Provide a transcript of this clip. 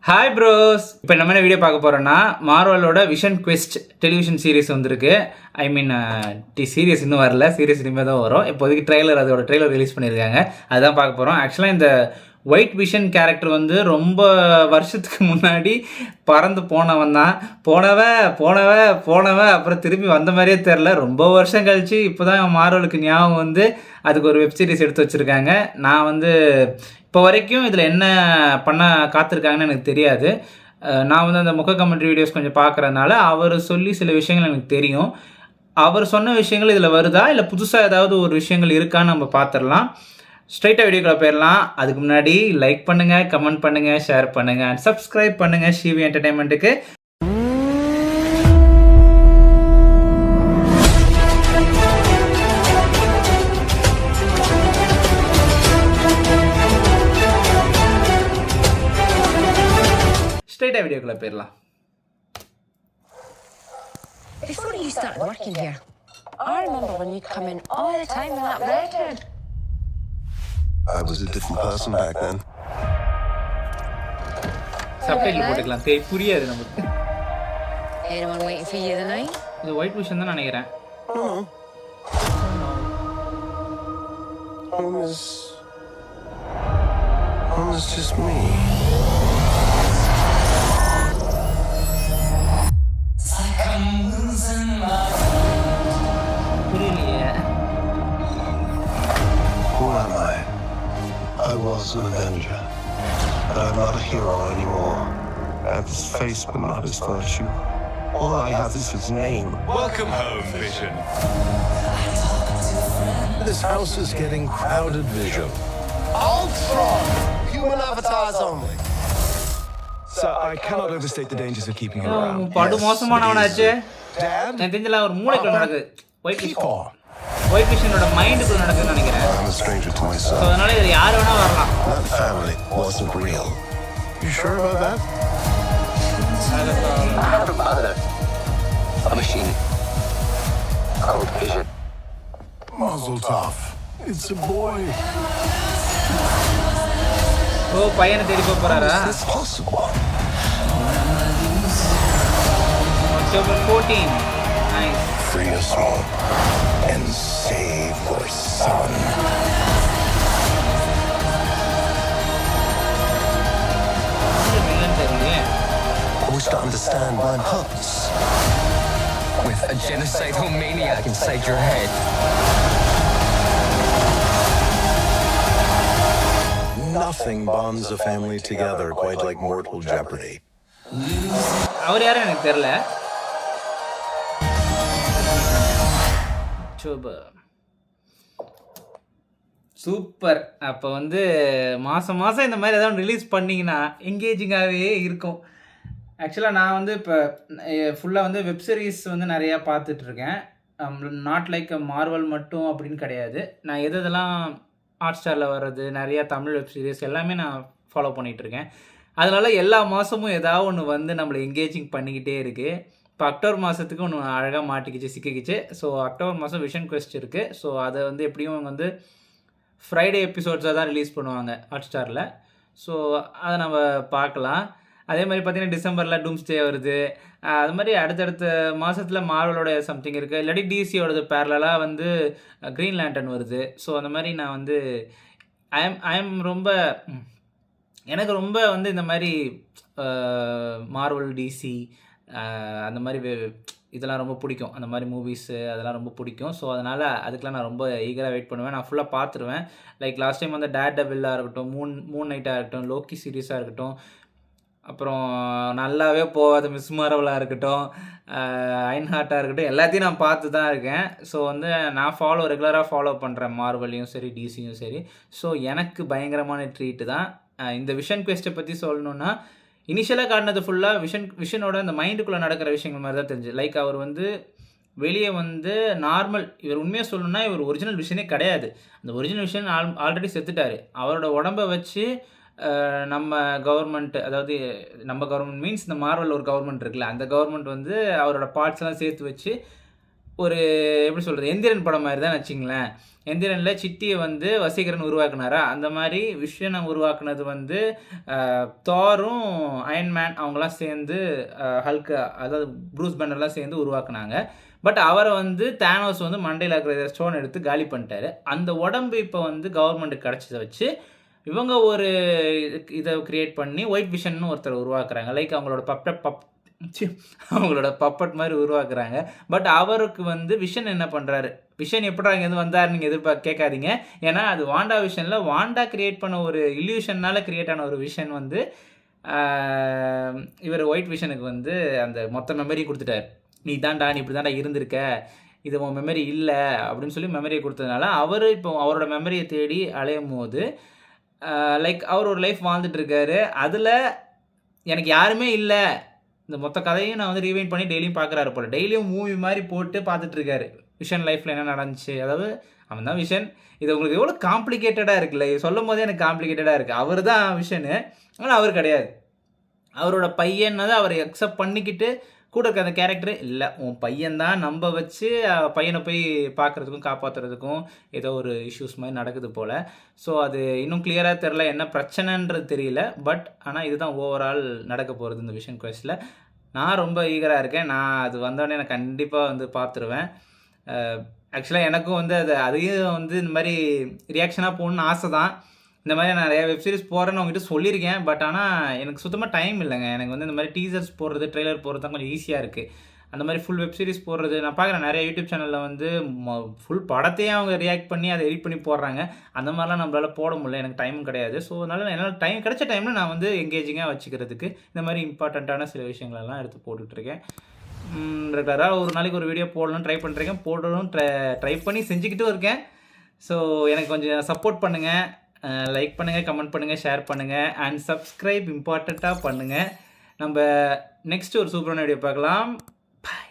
Hi bros. இப்போ நம்ம என்ன வீடியோ பார்க்க போகிறோன்னா, மார்வலோட விஷன் குவெஸ்ட் டெலிவிஷன் சீரிஸ் வந்திருக்கு. ஐ மீன் சீரியஸ் இன்னும் வரல, சீரியஸ் இனிமேல் தான் வரும். இப்போதைக்கு அதோட ட்ரெய்லர் ரிலீஸ் பண்ணியிருக்காங்க. அதுதான் பார்க்க போகிறோம். ஆக்சுவலாக இந்த ஒயிட் விஷன் கேரக்டர் வந்து ரொம்ப வருஷத்துக்கு முன்னாடி பறந்து போனவன் தான். போனவன் அப்புறம் திரும்பி வந்த மாதிரியே தெரில. ரொம்ப வருஷம் கழித்து இப்போ தான் மார்வலுக்கு ஞாபகம் வந்து அதுக்கு ஒரு வெப் சீரிஸ் எடுத்து வச்சுருக்காங்க. நான் வந்து இப்போ வரைக்கும் இதில் என்ன பண்ண காத்திருக்காங்கன்னு எனக்கு தெரியாது. நான் வந்து அந்த முக கமெண்ட்ரி வீடியோஸ் கொஞ்சம் பார்க்குறதுனால அவர் சொல்லி சில விஷயங்கள் எனக்கு தெரியும். அவர் சொன்ன விஷயங்கள் இதில் வருதா, இல்லை புதுசாக ஏதாவது ஒரு விஷயங்கள் இருக்கான்னு நம்ம பார்த்துடலாம். ஸ்ட்ரைட்டாக வீடியோக்குள்ள போயிடலாம். அதுக்கு முன்னாடி லைக் பண்ணுங்கள், கமெண்ட் பண்ணுங்கள், ஷேர் பண்ணுங்கள் அண்ட் சப்ஸ்கிரைப் பண்ணுங்கள் ஷிவி என்டர்டைன்மெண்ட்டுக்கு. ஸ்ட்ரைட்டாக வீடியோக்குள்ள போயிடலாம். Before you started working here, I remember when you'd come in all the time in that red hood. I was a different person back then. Subtitle போட்டுக்கலாம், புரியாது நமக்கு. Anyone waiting for you tonight? இது white vision தான் நினைக்கிறேன். Home is just me. புரியலையே. Who am I? I was an Avenger, but I'm not a hero anymore. I have his face, but not his virtue. All I have is his name. Welcome home, Vision. This house is getting crowded, Vision. Ultron! Human avatars only. Sir, I cannot overstate the dangers of keeping him around. படு மோசமானவனாச்சு. Dad? எனக்கு தெரியல, ஒரு மூளைக்குள்ள நடக்குது. White Keep on. விஷனோட மைண்டுக்குள்ள நடக்குதுன்னு நினைக்கிறேன். I'm a stranger to so myself. அதனால இதில் யார் வேணா வரலாம். That family wasn't real. You sure about that? I have a mother. A machine. Called Vision. Mazel tov. It's a boy. ஓ, பையனை தேடி போக போறாரா? How is this possible? October 14. Nice. Free us all and save your son. தெரியலையே. I wish to understand my purpose. With a genocidal maniac inside your head. Nothing bonds a family together quite like mortal jeopardy. அவர் யாரும் எனக்கு தெரியல. Super. அப்போ வந்து மாதம் இந்த மாதிரி ஏதாவது ரிலீஸ் பண்ணிங்கன்னா எங்கேஜிங்காகவே இருக்கும். ஆக்சுவலாக நான் வந்து இப்போ ஃபுல்லாக வந்து வெப் சீரிஸ் வந்து நிறையா பார்த்துட்ருக்கேன். நாட் லைக் மார்வல் மட்டும் அப்படின்னு கிடையாது. நான் எதெல்லாம் ஹாட் ஸ்டாரில் வர்றது நிறையா தமிழ் வெப் சீரிஸ் எல்லாமே நான் ஃபாலோ பண்ணிகிட்ருக்கேன். அதனால் எல்லா மாதமும் ஏதாவது ஒன்று வந்து நம்மளை எங்கேஜிங் பண்ணிக்கிட்டே இருக்குது. இப்போ அக்டோபர் மாதத்துக்கு ஒன்று அழகாக சிக்கிக்கிச்சு. ஸோ அக்டோபர் மாதம் விஷன் குவெஸ்ட் இருக்குது. ஸோ அதை வந்து எப்படியும் வந்து ஃப்ரைடே எபிசோட்ஸாக தான் ரிலீஸ் பண்ணுவாங்க ஹாட் ஸ்டாரில். ஸோ அதை நம்ம பார்க்கலாம். அதே மாதிரி பார்த்திங்கன்னா டிசம்பரில் டூம்ஸ்டே வருது. அது மாதிரி அடுத்தடுத்த மாதத்தில் மார்வலோட சம்திங் இருக்குது. இல்லாட்டி டிசியோடது பேரலாக வந்து க்ரீன் லேண்டன் வருது. ஸோ அந்த மாதிரி நான் வந்து எனக்கு ரொம்ப வந்து இந்த மாதிரி மார்வல் டிசி அந்த மாதிரி இதெல்லாம் ரொம்ப பிடிக்கும். அந்த மாதிரி மூவிஸு அதெல்லாம் ரொம்ப பிடிக்கும். ஸோ அதனால் அதுக்கெலாம் நான் ரொம்ப ஈகராக வெயிட் பண்ணுவேன். நான் ஃபுல்லாக பார்த்துருவேன். லைக் லாஸ்ட் டைம் வந்து டேட் டெவில்லாக இருக்கட்டும், மூன் நைட்டாக இருக்கட்டும், லோக்கி சீரீஸாக இருக்கட்டும், அப்புறம் நல்லாவே போகாத மிஸ் மார்வலாக இருக்கட்டும், அயன் ஹார்ட்டாக இருக்கட்டும், எல்லாத்தையும் நான் பார்த்து தான் இருக்கேன். ஸோ வந்து நான் ரெகுலராக ஃபாலோ பண்ணுறேன் மார்வலையும் சரி டிசியும் சரி. ஸோ எனக்கு பயங்கரமான ட்ரீட்டு தான். இந்த விஷன் குவெஸ்ட்டை பற்றி சொல்லணுன்னா, இனிஷியலாக காட்டினது ஃபுல்லாக விஷனோட அந்த மைண்டுக்குள்ளே நடக்கிற விஷயங்கள் மாதிரி தான் தெரிஞ்சு. லைக் அவர் வந்து வெளியே வந்து நார்மல், இவர் உண்மையாக சொல்லணுன்னா இவர் ஒரிஜினல் விஷனே கிடையாது. அந்த ஒரிஜினல் விஷன் ஆல்ரெடி செத்துட்டார். அவரோட உடம்பை வச்சு நம்ம கவர்மெண்ட், அதாவது நம்ம கவர்மெண்ட் மீன்ஸ் இந்த மார்வல் ஒரு கவர்மெண்ட் இருக்குல்ல, அந்த கவர்மெண்ட் வந்து அவரோட பார்ட்ஸ்லாம் சேர்த்து வச்சு ஒரு எப்படி சொல்கிறது, எந்திரன் படம் மாதிரி தான் வச்சுங்களேன். எந்திரனில் சிட்டியை வந்து வசீகரன் உருவாக்குனாரா, அந்த மாதிரி விஷனை உருவாக்குனது வந்து தாரும் அயன்மேன் அவங்களாம் சேர்ந்து ஹல்க்கு, அதாவது ப்ரூஸ் பேனர்லாம் சேர்ந்து உருவாக்குனாங்க. பட் அவரை வந்து தேனோஸ் வந்து மண்டையில் இருக்கிற ஸ்டோன் எடுத்து காலி பண்ணிட்டாரு. அந்த உடம்பு இப்போ வந்து கவர்மெண்ட்டுக்கு கிடச்சதை வச்சு இவங்க ஒரு இதை க்ரியேட் பண்ணி ஒயிட் விஷன்னு ஒருத்தர் உருவாக்குறாங்க. லைக் அவங்களோட பப்பட் மாதிரி உருவாக்குறாங்க. பட் அவருக்கு வந்து விஷன் என்ன பண்ணுறாரு, விஷன் எப்படி அங்கேருந்து வந்தார் நீங்கள் கேட்காதீங்க. ஏன்னா அது வாண்டா விஷனில் வாண்டா கிரியேட் பண்ண ஒரு இல்யூஷன்னால கிரியேட் ஆன ஒரு விஷன் வந்து இவர் ஒயிட் விஷனுக்கு வந்து அந்த மொத்த மெமரி கொடுத்துட்டார். நீ இப்படி தாண்டா இருந்திருக்க, இது உன் மெமரி இல்லை அப்படின்னு சொல்லி மெமரியை கொடுத்ததுனால அவர் இப்போ அவரோட மெமரியை தேடி அலையும் போது லைக் அவர் ஒரு லைஃப் வாழ்ந்துட்டுருக்காரு. அதில் எனக்கு யாருமே இல்லை, இந்த மொத்த கதையும் நான் வந்து ரீவைண்ட் பண்ணி டெய்லியும் பார்க்குறாரு போல். டெய்லியும் மூவி மாதிரி போட்டு பார்த்துட்ருக்காரு விஷன் லைஃப்பில் என்ன நடந்துச்சு. அதாவது அவன் தான் விஷன். இது உங்களுக்கு எவ்வளோ காம்ப்ளிகேட்டடாக இருக்குல்ல, சொல்லும் போதே எனக்கு காம்ப்ளிகேட்டடாக இருக்குது. அவர் தான் விஷனு, ஆனால் அவர் கிடையாது. அவரோட பையன்னதை அவர் அக்செப்ட் பண்ணிக்கிட்டு கூட இருக்க அந்த கேரக்டர் இல்லை உன் பையன்தான் நம்ப வச்சு பையனை போய் பார்க்குறதுக்கும் காப்பாற்றுறதுக்கும் ஏதோ ஒரு இஷ்யூஸ் மாதிரி நடக்குது போல். ஸோ அது இன்னும் கிளியராக தெரில, என்ன பிரச்சனைன்றது தெரியல. பட் ஆனால் இதுதான் ஓவரால் நடக்க போகிறது இந்த விஷன் குவெஸ்ட்டில். நான் ரொம்ப ஈகராக இருக்கேன். நான் அது வந்தோடனே நான் கண்டிப்பாக வந்து பார்த்துருவேன். ஆக்சுவலாக எனக்கும் வந்து அதையும் வந்து இந்த மாதிரி ரியாக்ஷனாக போகணுன்னு ஆசை தான். இந்த மாதிரி நான் நிறைய வெப்சீரிஸ் போகிறேன்னு அவங்ககிட்ட சொல்லியிருக்கேன். பட் ஆனால் எனக்கு சுத்தமாக டைம் இல்லைங்க. எனக்கு வந்து இந்த மாதிரி டீசர்ஸ் போடுறது, ட்ரெய்லர் போடுறது தான் கொஞ்சம் ஈஸியாக இருக்குது. அந்த மாதிரி ஃபுல் வெப்சீரிஸ் போடுறது நான் பார்க்குறேன். நிறைய யூடியூப் சேனலில் வந்து ஃபுல் படத்தையே அவங்க ரியாக்ட் பண்ணி அதை எடிட் பண்ணி போடுறாங்க. அந்த மாதிரிலாம் நம்மளால் போட முடியல, எனக்கு டைமும் கிடையாது. ஸோ அதனால் என்னால் கிடைச்ச டைமில் நான் வந்து எங்கேஜிங்காக வச்சுக்கிறதுக்கு இந்த மாதிரி இம்பார்ட்டண்ட்டான சில விஷயங்களெல்லாம் எடுத்து போட்டுட்ருக்கேன். ரெகுலராக ஒரு நாளைக்கு ஒரு வீடியோ போடணும்னு ட்ரை பண்ணுறேன், போடணும் ட்ரை பண்ணி செஞ்சுக்கிட்டும் இருக்கேன். ஸோ எனக்கு கொஞ்சம் சப்போர்ட் பண்ணுங்கள், லைக் பண்ணுங்கள், கமெண்ட் பண்ணுங்கள், ஷேர் பண்ணுங்கள் அண்ட் சப்ஸ்கிரைப் இம்பார்ட்டண்ட்டாக பண்ணுங்கள். நம்ம நெக்ஸ்ட் ஒரு சூப்பரான வீடியோ பார்க்கலாம். பாய்.